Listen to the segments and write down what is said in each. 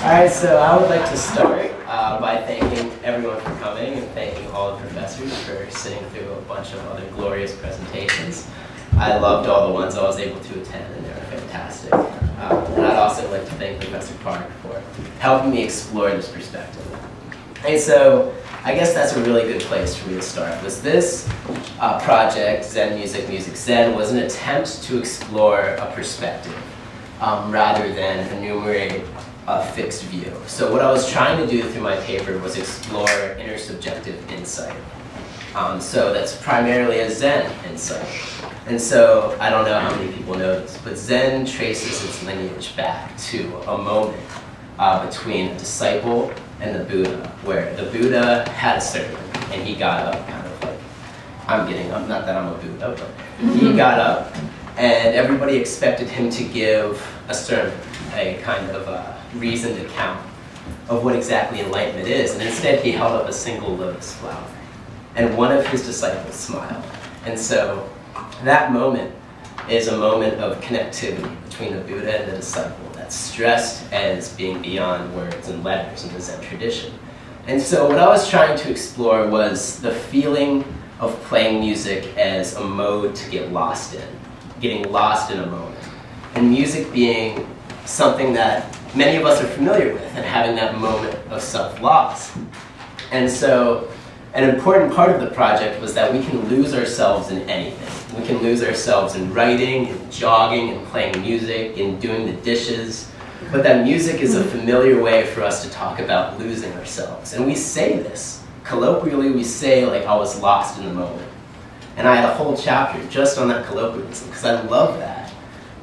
Alright, so I would like to start by thanking everyone for coming and thanking all the professors for sitting through a bunch of other glorious presentations. I loved all the ones I was able to attend, and they were fantastic. And I'd also like to thank Professor Park for helping me explore this perspective. And so I guess that's a really good place for me to start. Was this project, Zen Music, Music Zen, was an attempt to explore a perspective rather than enumerate a fixed view. So what I was trying to do through my paper was explore intersubjective insight. So that's primarily a Zen insight. And so I don't know how many people know this, but Zen traces its lineage back to a moment between a disciple and the Buddha, where the Buddha had a sermon and he got up kind of like, I'm getting up, not that I'm a Buddha, but he got up and everybody expected him to give a sermon, a kind of reasoned account of what exactly enlightenment is, and instead he held up a single lotus flower. And one of his disciples smiled. And so that moment is a moment of connectivity between the Buddha and the disciple that's stressed as being beyond words and letters in the Zen tradition. And so what I was trying to explore was the feeling of playing music as a mode to get lost in, getting lost in a moment. And music being something that many of us are familiar with and having that moment of self-loss. And so an important part of the project was that we can lose ourselves in anything. We can lose ourselves in writing, in jogging, in playing music, in doing the dishes. But that music is a familiar way for us to talk about losing ourselves. And we say this. Colloquially, we say, like, I was lost in the moment. And I had a whole chapter just on that colloquialism, because I love that.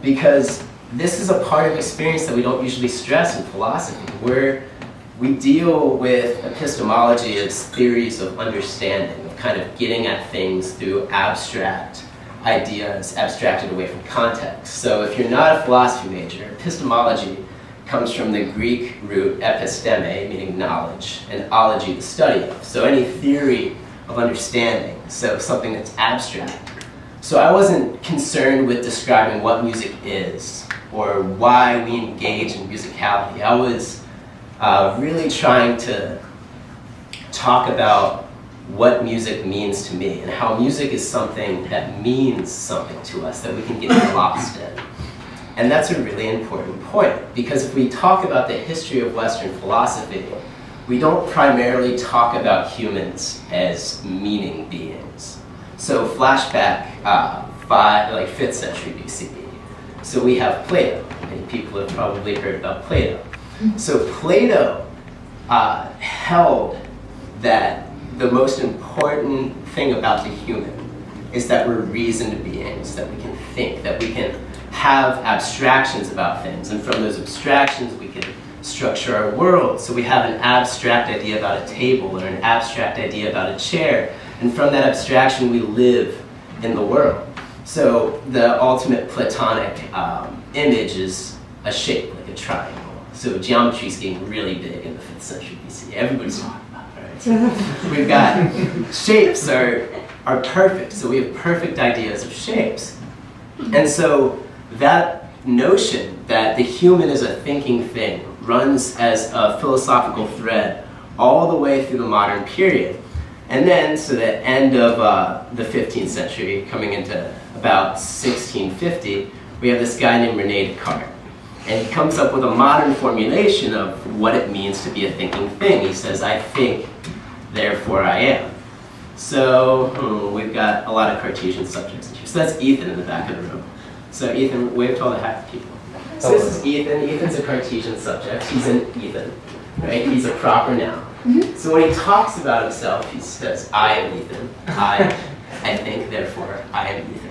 Because this is a part of experience that we don't usually stress in philosophy, where we deal with epistemology as theories of understanding, of kind of getting at things through abstract ideas, abstracted away from context. So if you're not a philosophy major, epistemology comes from the Greek root episteme, meaning knowledge, and ology, the study of. So any theory of understanding, so something that's abstract. So I wasn't concerned with describing what music is or why we engage in musicality. I was really trying to talk about what music means to me and how music is something that means something to us that we can get lost in. And that's a really important point, because if we talk about the history of Western philosophy, we don't primarily talk about humans as meaning beings. So flashback 5th century BCE. So we have Plato. Many people have probably heard about Plato. So Plato held that the most important thing about the human is that we're reasoned beings, that we can think, that we can have abstractions about things. And from those abstractions, we can structure our world. So we have an abstract idea about a table or an abstract idea about a chair. And from that abstraction, we live in the world. So the ultimate Platonic image is a shape, like a triangle. So geometry is getting really big in the 5th century BC. Everybody's talking about it, right? So we've got shapes are perfect. So we have perfect ideas of shapes. And so that notion that the human is a thinking thing runs as a philosophical thread all the way through the modern period. And then, so the end of the 15th century, coming into about 1650, we have this guy named René Descartes. And he comes up with a modern formulation of what it means to be a thinking thing. He says, I think, therefore I am. So we've got a lot of Cartesian subjects in here. So that's Ethan in the back of the room. So Ethan, wave to all the happy people. So this is Ethan. Ethan's a Cartesian subject. He's an Ethan, right? He's a proper noun. So when he talks about himself, he says, I am Ethan. I think, therefore I am Ethan.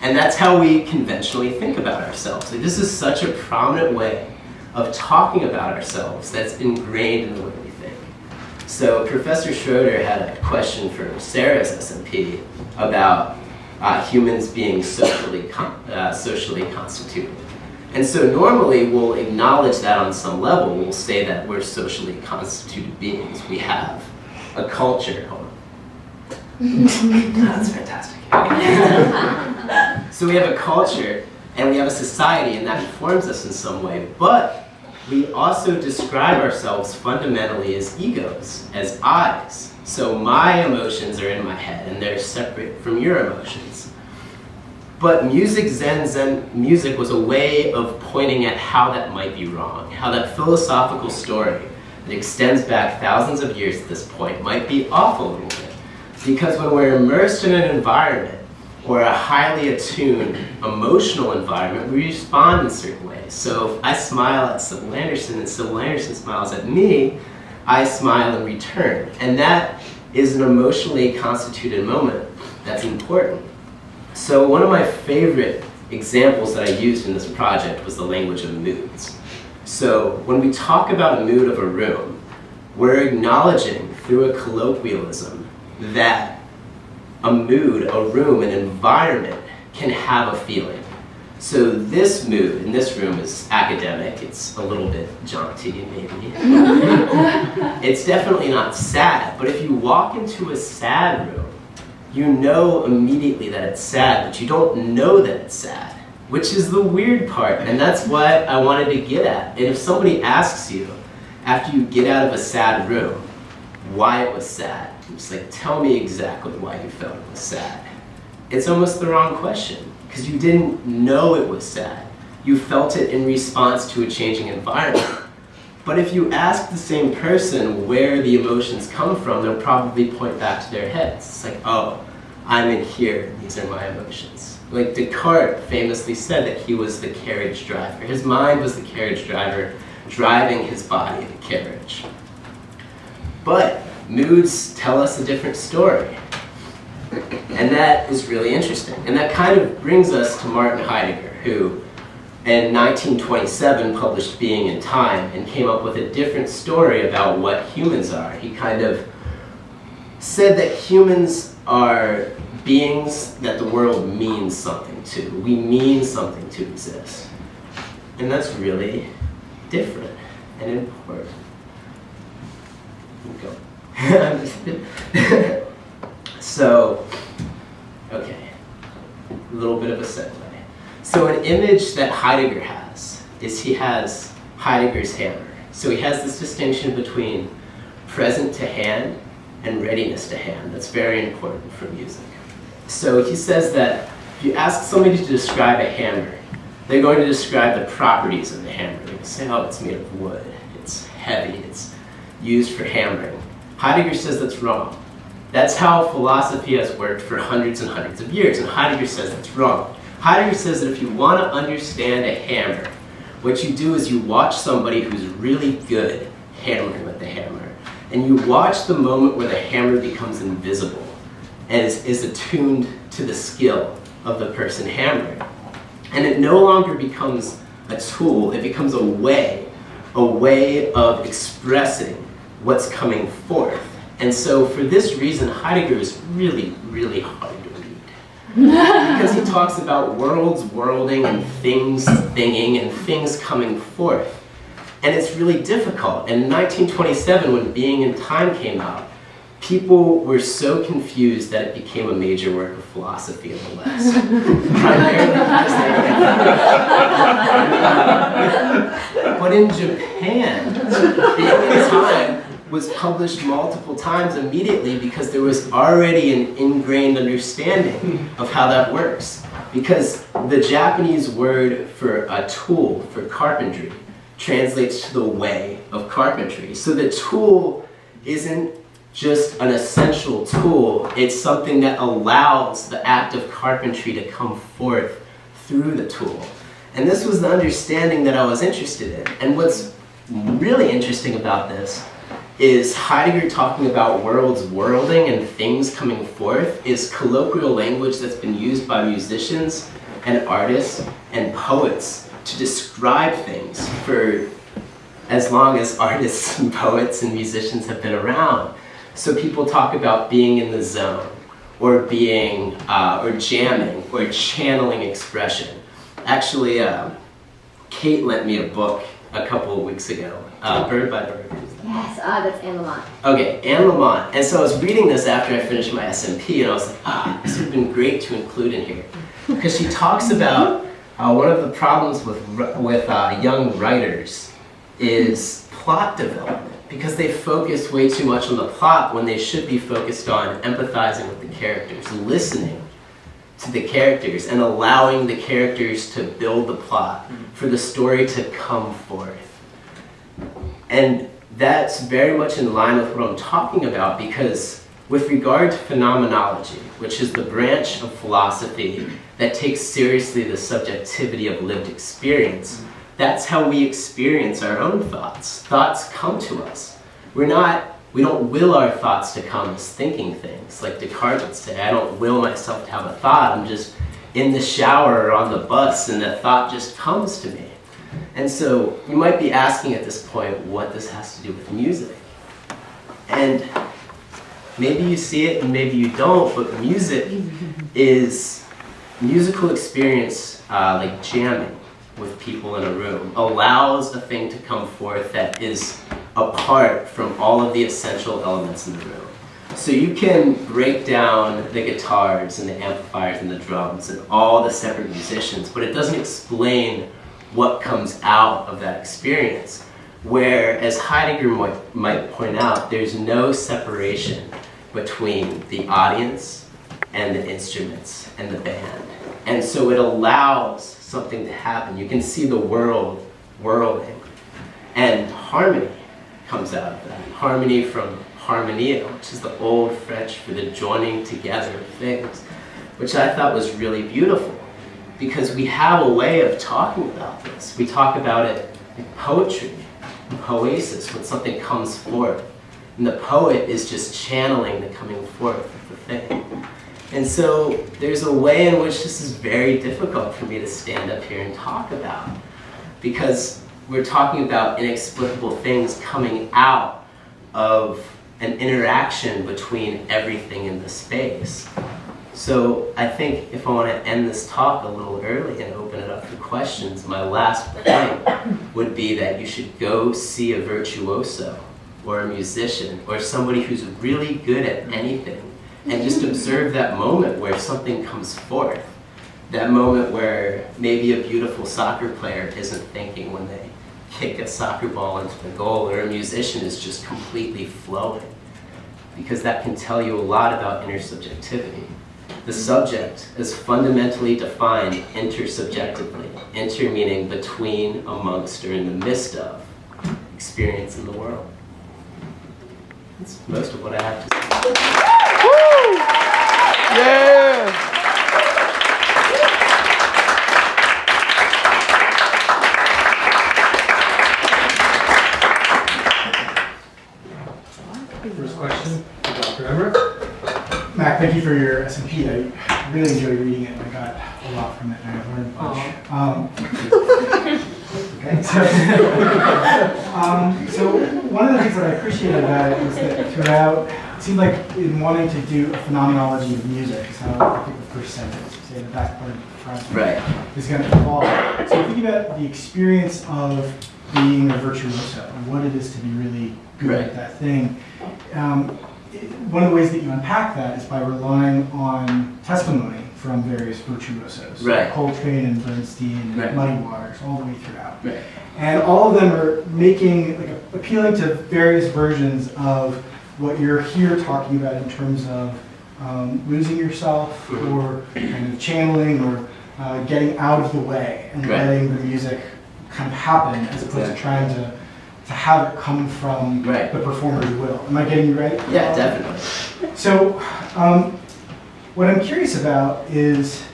And that's how we conventionally think about ourselves. Like, this is such a prominent way of talking about ourselves that's ingrained in the way we think. So Professor Schroeder had a question for Sarah's SMP about humans being socially constituted. And so normally we'll acknowledge that on some level. We'll say that we're socially constituted beings. We have a culture. Hold on. That's fantastic. So we have a culture and we have a society, and that informs us in some way. But we also describe ourselves fundamentally as egos, as I's. So my emotions are in my head and they're separate from your emotions. But Zen music was a way of pointing at how that might be wrong, how that philosophical story that extends back thousands of years at this point might be off a little bit. Because when we're immersed in an environment, or a highly attuned emotional environment, we respond in certain ways. So if I smile at Sybil Anderson and Sybil Anderson smiles at me, I smile in return. And that is an emotionally constituted moment that's important. So one of my favorite examples that I used in this project was the language of moods. So when we talk about a mood of a room, we're acknowledging through a colloquialism that a mood, a room, an environment can have a feeling. So this mood in this room is academic. It's a little bit jaunty, maybe. It's definitely not sad, but if you walk into a sad room, you know immediately that it's sad, but you don't know that it's sad, which is the weird part, and that's what I wanted to get at. And if somebody asks you, after you get out of a sad room, why it was sad, it's like, tell me exactly why you felt it was sad. It's almost the wrong question, because you didn't know it was sad. You felt it in response to a changing environment. But if you ask the same person where the emotions come from, they'll probably point back to their heads. It's like, oh, I'm in here, these are my emotions. Like Descartes famously said that he was the carriage driver. His mind was the carriage driver, driving his body, the carriage. But moods tell us a different story. And that is really interesting. And that kind of brings us to Martin Heidegger, who in 1927 published Being and Time and came up with a different story about what humans are. He kind of said that humans are beings that the world means something to. We mean something to exist. And that's really different and important. Go. So, okay, a little bit of a segue. So an image that Heidegger has is he has Heidegger's hammer. So he has this distinction between present to hand and readiness to hand. That's very important for music. So he says that if you ask somebody to describe a hammer, they're going to describe the properties of the hammer. They say, oh, it's made of wood, it's heavy, it's used for hammering. Heidegger says that's wrong. That's how philosophy has worked for hundreds and hundreds of years, and Heidegger says that's wrong. Heidegger says that if you want to understand a hammer, what you do is you watch somebody who's really good hammering with the hammer, and you watch the moment where the hammer becomes invisible and is attuned to the skill of the person hammering. And it no longer becomes a tool, it becomes a way of expressing what's coming forth. And so for this reason, Heidegger is really, really hard to read. Because he talks about worlds worlding and things thinging and things coming forth. And it's really difficult. And in 1927, when Being and Time came out, people were so confused that it became a major work of philosophy in the West. Primarily because but in Japan, Being and Time was published multiple times immediately because there was already an ingrained understanding of how that works. Because the Japanese word for a tool, for carpentry, translates to the way of carpentry. So the tool isn't just an essential tool, it's something that allows the act of carpentry to come forth through the tool. And this was the understanding that I was interested in. And what's really interesting about this is Heidegger talking about worlds worlding and things coming forth is colloquial language that's been used by musicians and artists and poets to describe things for as long as artists and poets and musicians have been around. So people talk about being in the zone, or being, or jamming, or channeling expression. Actually, Kate lent me a book a couple of weeks ago, Bird by Bird. Yes, that's Anne Lamott. Okay, Anne Lamott. And so I was reading this after I finished my SMP, and I was like, this would have been great to include in here. Because she talks about one of the problems with young writers is plot development, because they focus way too much on the plot when they should be focused on empathizing with the characters, listening to the characters, and allowing the characters to build the plot for the story to come forth. And that's very much in line with what I'm talking about, because with regard to phenomenology, which is the branch of philosophy that takes seriously the subjectivity of lived experience, that's how we experience our own thoughts. Thoughts come to us. We don't will our thoughts to come as thinking things. Like Descartes would say, I don't will myself to have a thought. I'm just in the shower or on the bus and the thought just comes to me. And so you might be asking at this point what this has to do with music. And maybe you see it and maybe you don't, but music is musical experience, like jamming with people in a room, allows a thing to come forth that is apart from all of the essential elements in the room. So you can break down the guitars and the amplifiers and the drums and all the separate musicians, but it doesn't explain what comes out of that experience. Where, as Heidegger might point out, there's no separation between the audience and the instruments and the band. And so it allows something to happen. You can see the world whirling. And harmony comes out of that. Harmony from harmonia, which is the old French for the joining together of things, which I thought was really beautiful, because we have a way of talking about this. We talk about it in poetry, in poesis, when something comes forth. And the poet is just channeling the coming forth of the thing. And so there's a way in which this is very difficult for me to stand up here and talk about, because we're talking about inexplicable things coming out of an interaction between everything in the space. So I think if I want to end this talk a little early and open it up for questions, my last point would be that you should go see a virtuoso or a musician or somebody who's really good at anything, and just observe that moment where something comes forth. That moment where maybe a beautiful soccer player isn't thinking when they kick a soccer ball into the goal, or a musician is just completely flowing. Because that can tell you a lot about intersubjectivity. The subject is fundamentally defined intersubjectively. Inter meaning between, amongst, or in the midst of experience in the world. That's most of what I have to say. Yeah! First question for Dr. Emmerich. Mack, thank you for your SMP. I really enjoyed reading it, and I got a lot from it, and I learned a bunch. Okay, so one of the things that I appreciated about it was that throughout, it seemed like in wanting to do a phenomenology of music, is how I think the first sentence, say the back part of the project, is going to evolve. So thinking about the experience of being a virtuoso and what it is to be really good at that thing, one of the ways that you unpack that is by relying on testimony from various virtuosos, Coltrane and Bernstein and Muddy Waters, all the way throughout. And all of them are making, like, appealing to various versions of what you're here talking about in terms of losing yourself, or kind of channeling, or getting out of the way and letting the music kind of happen, as opposed to trying to have it come from the performer's will. Am I getting you right? Yeah, definitely. So what I'm curious about is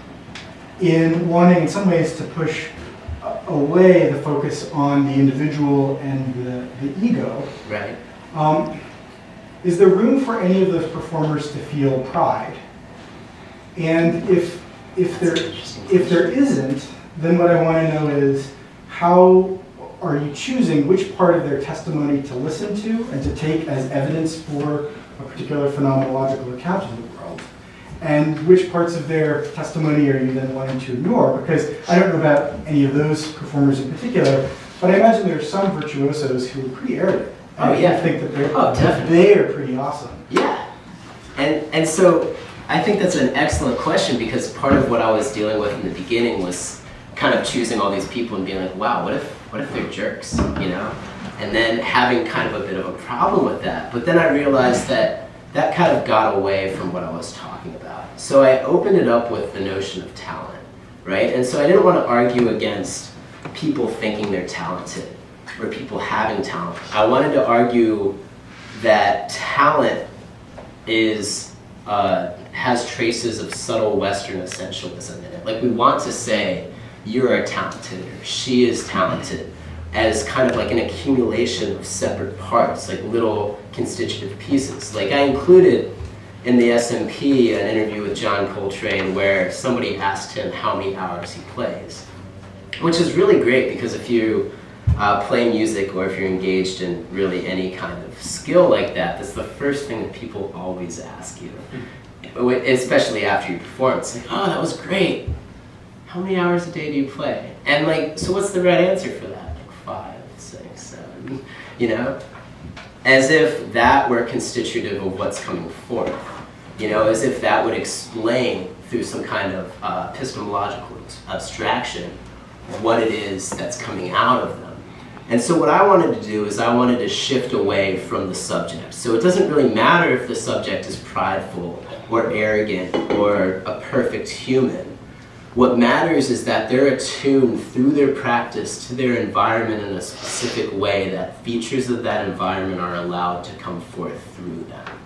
in wanting, in some ways, to push away the focus on the individual and the ego. Is there room for any of those performers to feel pride? And if there isn't, then what I want to know is, how are you choosing which part of their testimony to listen to and to take as evidence for a particular phenomenological account of the world? And which parts of their testimony are you then wanting to ignore? Because I don't know about any of those performers in particular, but I imagine there are some virtuosos who are pretty arrogant. I think that they are pretty awesome. Yeah. And so I think that's an excellent question, because part of what I was dealing with in the beginning was kind of choosing all these people and being like, wow, what if they're jerks, you know? and then having kind of a bit of a problem with that. But then I realized that that kind of got away from what I was talking about. So I opened it up with the notion of talent, right? And so I didn't want to argue against people thinking they're talented or people having talent. I wanted to argue that talent is has traces of subtle Western essentialism in it. Like, we want to say, you're talented, or she is talented, as kind of like an accumulation of separate parts, like little constitutive pieces. Like, I included in the SMP an interview with John Coltrane where somebody asked him how many hours he plays, which is really great because if you play music or if you're engaged in really any kind of skill like that, that's the first thing that people always ask you, especially after you perform. It's like, oh, that was great. How many hours a day do you play? And like, so what's the right answer for that? Like 5, 6, 7, you know? As if that were constitutive of what's coming forth. You know, as if that would explain through some kind of epistemological abstraction what it is that's coming out of them. And so what I wanted to do is I wanted to shift away from the subject. So it doesn't really matter if the subject is prideful or arrogant or a perfect human. What matters is that they're attuned through their practice to their environment in a specific way that features of that environment are allowed to come forth through them.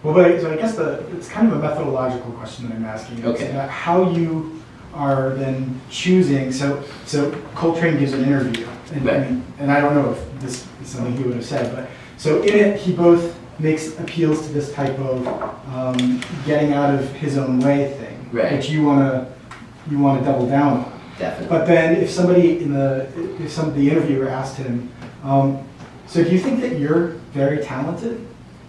Well, but so I guess it's kind of a methodological question that I'm asking. Okay. It's about how you are then choosing. So Coltrane gives an interview, and, Right. and I don't know if this is something he would have said, but so in it he both makes appeals to this type of getting out of his own way thing, Right. which you want to double down on. Definitely. But then if the interviewer asked him, so do you think that you're very talented?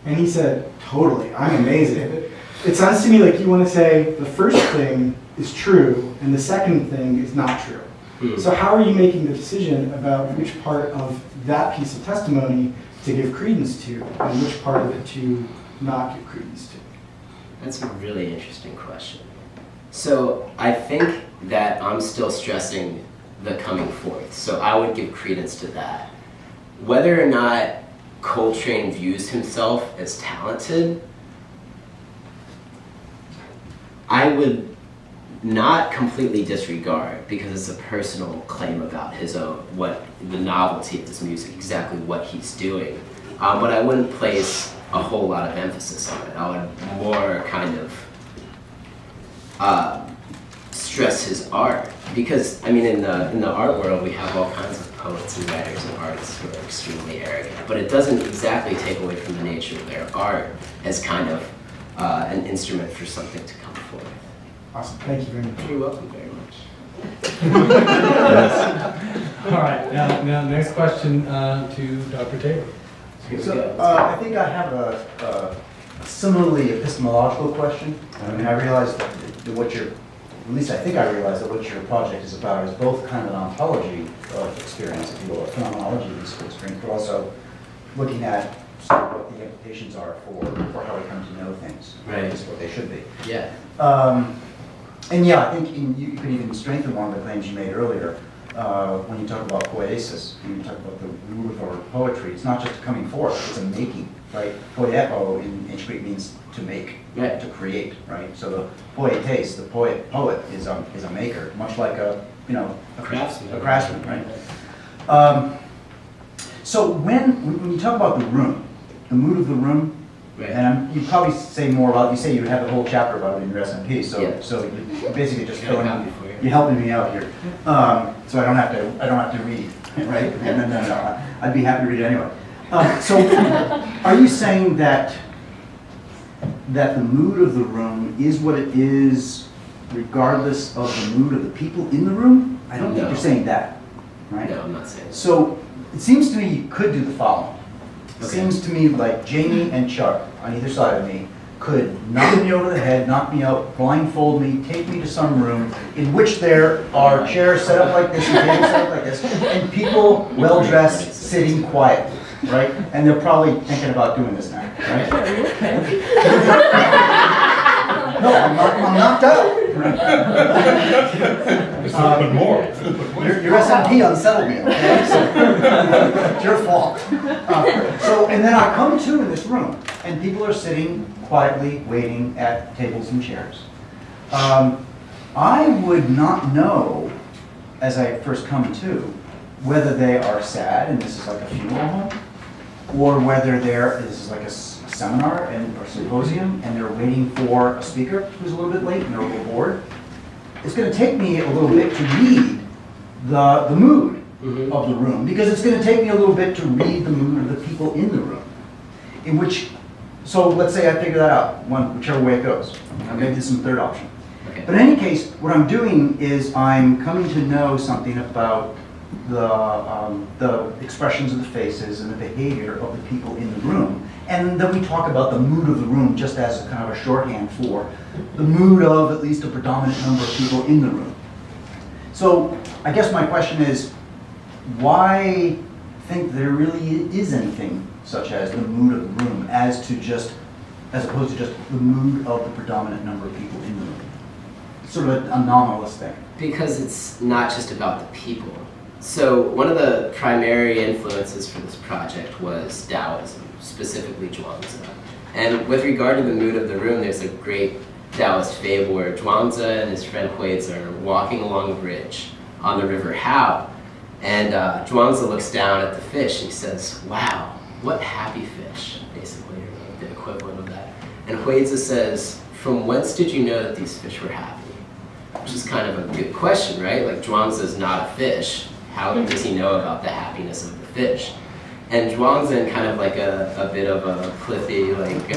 And he said, totally, I'm amazing. It sounds to me like you want to say the first thing is true and the second thing is not true. Hmm. So how are you making the decision about which part of that piece of testimony to give credence to and which part of it to not give credence to? That's a really interesting question. So I think that I'm still stressing the coming forth. So I would give credence to that. Whether or not Coltrane views himself as talented, I would not completely disregard, because it's a personal claim about his own, what the novelty of his music, exactly what he's doing. But I wouldn't place a whole lot of emphasis on it. I would more kind of stress his art, because I mean, in the art world, we have all kinds of poets and writers and artists who are extremely arrogant. But it doesn't exactly take away from the nature of their art as kind of an instrument for something to come forth. Awesome, thank you very much. You're welcome very much. All right, now next question to Dr. Taylor. So, I think I have a similarly epistemological question. I mean, I realize that what you're, at least I think I realize that what your project is about is both kind of an ontology of experience, if you will, a phenomenology of this experience, but also looking at sort of what the implications are for how we come to know things. Right. Is what they should be. Yeah. And yeah, I think you could even strengthen one of the claims you made earlier when you talk about poiesis, when you talk about the root of our poetry. It's not just a coming forth, it's a making, right? Poiepo in ancient Greek means to make, Right. to create, right? So the poietes, the poet is a maker, much like a Craftsman. a craftsman, right? So when you talk about the room, the mood of the room, Right. and you probably say more about, you say you have a whole chapter about it in your SMP, so Yeah. so you're basically just Got a filling copy in, for you. you're helping me out here, so I don't have to read, right? No, I'd be happy to read it anyway. So are you saying that the mood of the room is what it is, regardless of the mood of the people in the room? I don't think No. you're saying that, right? No, I'm not saying that. So it seems to me you could do the following. It Okay. seems to me like Jamie and Chuck on either side of me could knock me over the head, knock me out, blindfold me, take me to some room in which there are chairs set up like this and tables set up like this, and people well-dressed sitting quietly, right? And they're probably thinking about doing this now, right? No, I'm knocked out. But more. Your SMP unsettled me, okay? So, it's your fault. And then I come to in this room, and people are sitting quietly waiting at tables and chairs. I would not know, as I first come to, whether they are sad and this is like a funeral home, or whether this is like a seminar or symposium and they're waiting for a speaker who's a little bit late and they're a little bored. It's going to take me a little bit to read the mood of the room, because it's going to take me a little bit to read the mood of the people in the room. So let's say I figure that out, whichever way it goes. Maybe this is the third option. Okay. But in any case, what I'm doing is I'm coming to know something about the expressions of the faces and the behavior of the people in the room. And then we talk about the mood of the room just as a kind of a shorthand for the mood of at least a predominant number of people in the room. So I guess my question is, why think there really is anything such as the mood of the room as opposed to just the mood of the predominant number of people in the room? Sort of an anomalous thing. Because it's not just about the people. So one of the primary influences for this project was Taoism, specifically Zhuangzi. And with regard to the mood of the room, there's a great Taoist fable where Zhuangzi and his friend Huizi are walking along a bridge on the river Hao. And Zhuangzi looks down at the fish and he says, "Wow, what happy fish," basically, or the equivalent of that. And Huizi says, "From whence did you know that these fish were happy?" Which is kind of a good question, right? Like, Zhuangzi is not a fish. How does he know about the happiness of the fish? And Zhuangzi, in kind of like a bit of a cliffy, like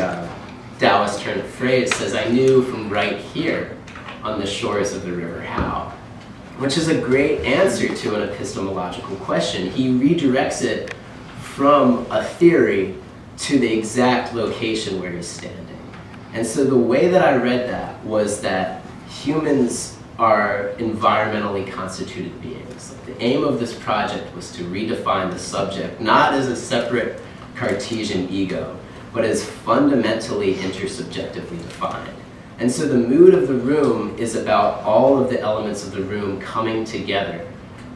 Taoist turn of phrase, says, "I knew from right here on the shores of the river Hao," which is a great answer to an epistemological question. He redirects it from a theory to the exact location where he's standing. And so the way that I read that was that humans are environmentally constituted beings. The aim of this project was to redefine the subject, not as a separate Cartesian ego, but as fundamentally intersubjectively defined. And so the mood of the room is about all of the elements of the room coming together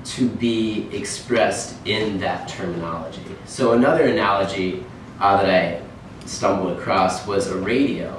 to be expressed in that terminology. So another analogy that I stumbled across was a radio.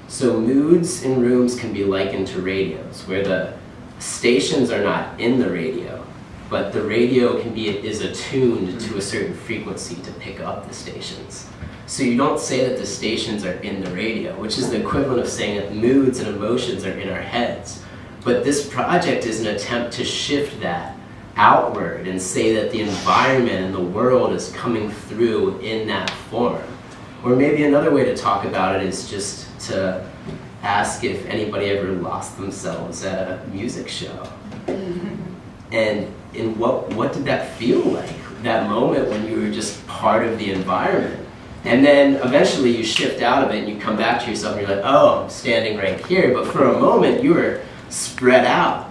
So moods in rooms can be likened to radios, where the stations are not in the radio, but the radio is attuned to a certain frequency to pick up the stations. So you don't say that the stations are in the radio, which is the equivalent of saying that moods and emotions are in our heads. But this project is an attempt to shift that outward and say that the environment and the world is coming through in that form. Or maybe another way to talk about it is just to ask if anybody ever lost themselves at a music show. And in what did that feel like? That moment when you were just part of the environment. And then eventually you shift out of it and you come back to yourself and you're like, "Oh, I'm standing right here." But for a moment you were spread out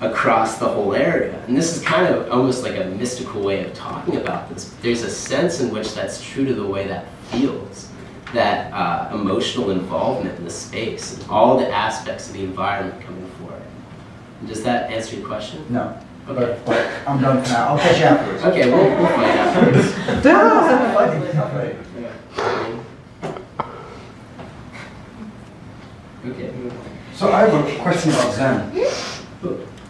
across the whole area. And this is kind of almost like a mystical way of talking about this. There's a sense in which that's true to the way that feels. That emotional involvement in the space and all the aspects of the environment coming forward. Does that answer your question? No. Okay. But I'm done for now. I'll catch you afterwards. Okay, we'll find afterwards. Okay. So I have a question about Zen.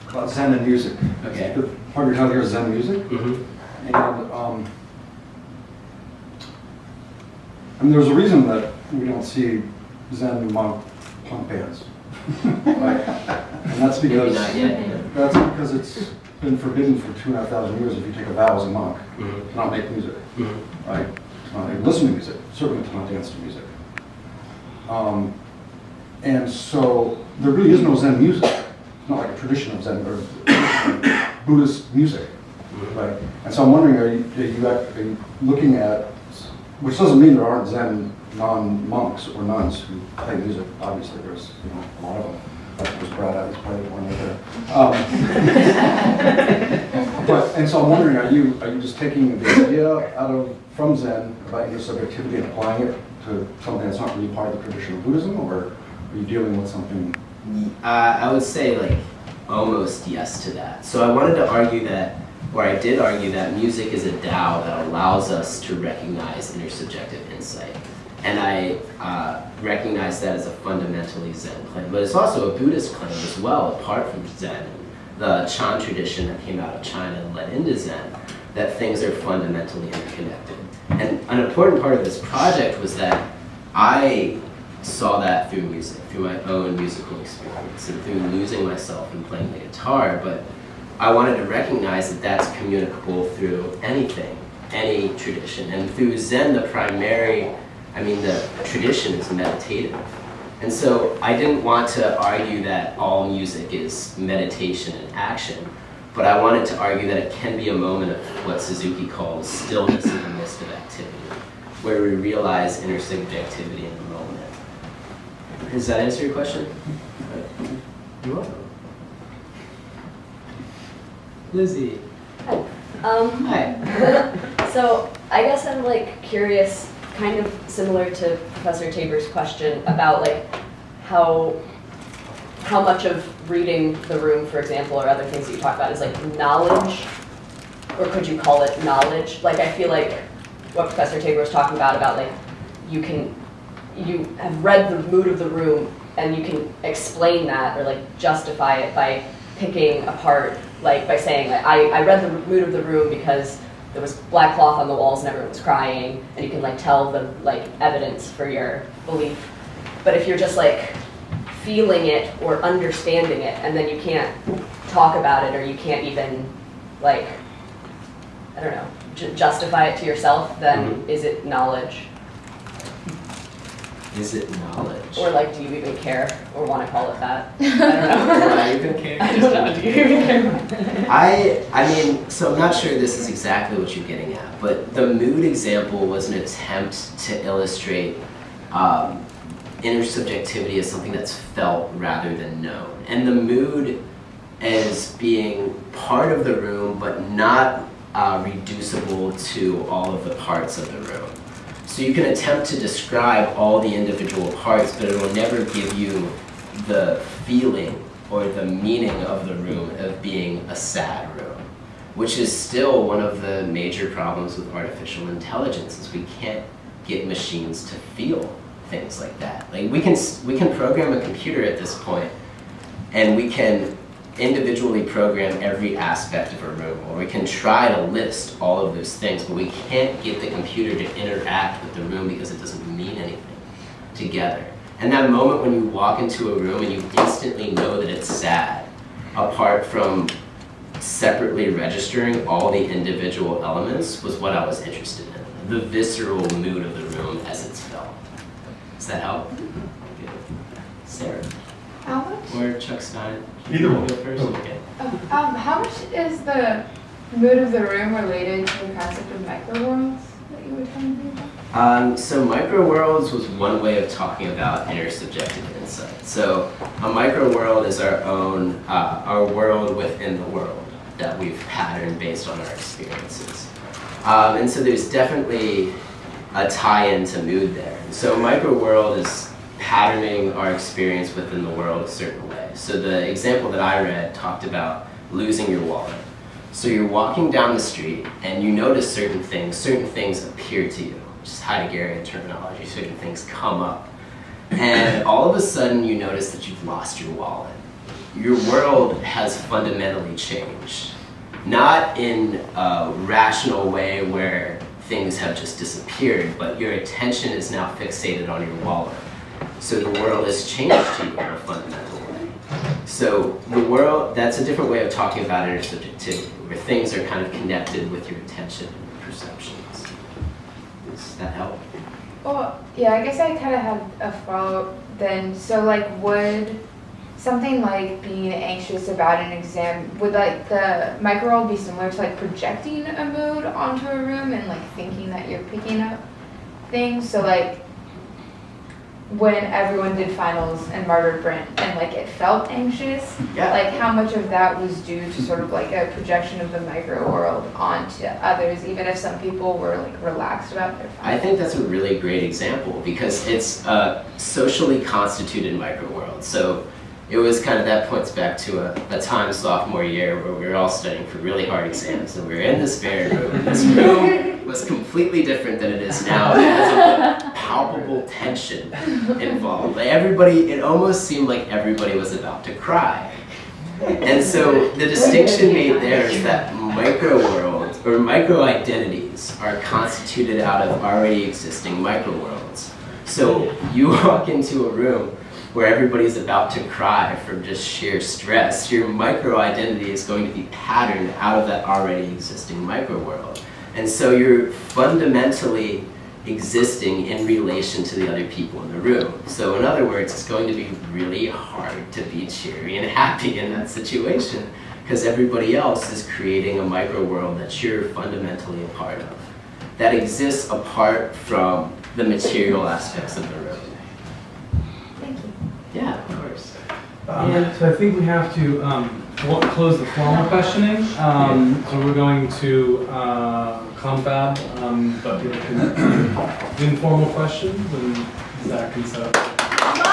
About Zen and music. Okay. The part you're talking here is Zen music. Mm-hmm. And I mean, there's a reason that we don't see Zen monk punk bands. Right? And that's Maybe because not yet. that's because it's been forbidden for 2,500 years if you take a vow as a monk to not make music, right? To not even listen to music, certainly to not dance to music. And so there really is no Zen music. It's not like a tradition of Zen or Buddhist music, right? And so I'm wondering, are you looking at, which doesn't mean there aren't Zen non-monks or nuns who play music. Obviously, there's a lot of them. There's Brad out, he's probably one right there. And so I'm wondering, are you just taking the idea from Zen about your subjectivity and applying it to something that's not really part of the tradition of Buddhism, or are you dealing with something I would say like almost yes to that. So I wanted to argue that, or I did argue that music is a DAO that allows us to recognize intersubjective insight. And I recognize that as a fundamentally Zen claim. But it's also a Buddhist claim as well, apart from Zen. The Chan tradition that came out of China and led into Zen, that things are fundamentally interconnected. And an important part of this project was that I saw that through music, through my own musical experience, and through losing myself in playing the guitar. But I wanted to recognize that that's communicable through anything, any tradition. And through Zen, the tradition is meditative. And so I didn't want to argue that all music is meditation and action, but I wanted to argue that it can be a moment of what Suzuki calls stillness in the midst of activity, where we realize intersubjectivity in the moment. Does that answer your question? You're welcome. Lizzie. Hi. So I guess I'm like curious, kind of similar to Professor Tabor's question about like how much of reading the room, for example, or other things that you talk about is like knowledge, or could you call it knowledge? Like I feel like what Professor Tabor was talking about like you have read the mood of the room and you can explain that or like justify it by picking apart, like by saying like I read the mood of the room because there was black cloth on the walls and everyone was crying, and you can like tell the like evidence for your belief. But if you're just like feeling it or understanding it, and then you can't talk about it, or you can't even like, I don't know, justify it to yourself, then is it knowledge? Is it knowledge? Or like, do you even care or want to call it that? I don't know. Do I even care? I don't know. Do you even care? I mean, so I'm not sure this is exactly what you're getting at, but the mood example was an attempt to illustrate intersubjectivity as something that's felt rather than known. And the mood as being part of the room, but not reducible to all of the parts of the room. So you can attempt to describe all the individual parts, but it will never give you the feeling or the meaning of the room of being a sad room, which is still one of the major problems with artificial intelligence, is we can't get machines to feel things like that. Like we can program a computer at this point, and we can individually program every aspect of a room, or we can try to list all of those things, but we can't get the computer to interact with the room because it doesn't mean anything together. And that moment when you walk into a room and you instantly know that it's sad, apart from separately registering all the individual elements, was what I was interested in. The visceral mood of the room as it's felt. Does that help? Good. Sarah? How much? Or Chuck Stein? Either one. Go first? Okay. How much is the mood of the room related to the concept of microworlds that you were telling me about? So microworlds was one way of talking about intersubjective insight. So a microworld is our own, our world within the world that we've patterned based on our experiences. And so there's definitely a tie-in to mood there. So microworld is patterning our experience within the world a certain way. So the example that I read talked about losing your wallet. So you're walking down the street and you notice certain things appear to you, which is Heideggerian terminology, certain things come up. And all of a sudden you notice that you've lost your wallet. Your world has fundamentally changed. Not in a rational way where things have just disappeared, but your attention is now fixated on your wallet. So the world has changed to you in a fundamental way. So the world, that's a different way of talking about intersubjectivity, where things are kind of connected with your attention and perceptions. Does that help? Well, yeah, I guess I kind of had a follow-up then. So like, would something like being anxious about an exam, would like the microworld be similar to like projecting a mood onto a room and like thinking that you're picking up things? So like, when everyone did finals and martyred Brent and like it felt anxious, Yeah. like how much of that was due to sort of like a projection of the micro world onto others, even if some people were like relaxed about their finals? I think that's a really great example because it's a socially constituted microworld. So it was kind of, that points back to a time sophomore year where we were all studying for really hard exams, and we were in this fair room. This room was completely different than it is now. It has a palpable tension involved. Like everybody, it almost seemed like everybody was about to cry. And so the distinction made there is that micro worlds or micro identities are constituted out of already existing micro worlds. So you walk into a room where everybody's about to cry from just sheer stress, your micro identity is going to be patterned out of that already existing micro world. And so you're fundamentally existing in relation to the other people in the room. So in other words, it's going to be really hard to be cheery and happy in that situation because everybody else is creating a micro world that you're fundamentally a part of, that exists apart from the material aspects of the room. Thank you. Yeah, of course. So I think we have to close the formal questioning. So we're going to confab, but people can do informal questions, and Zach can set up.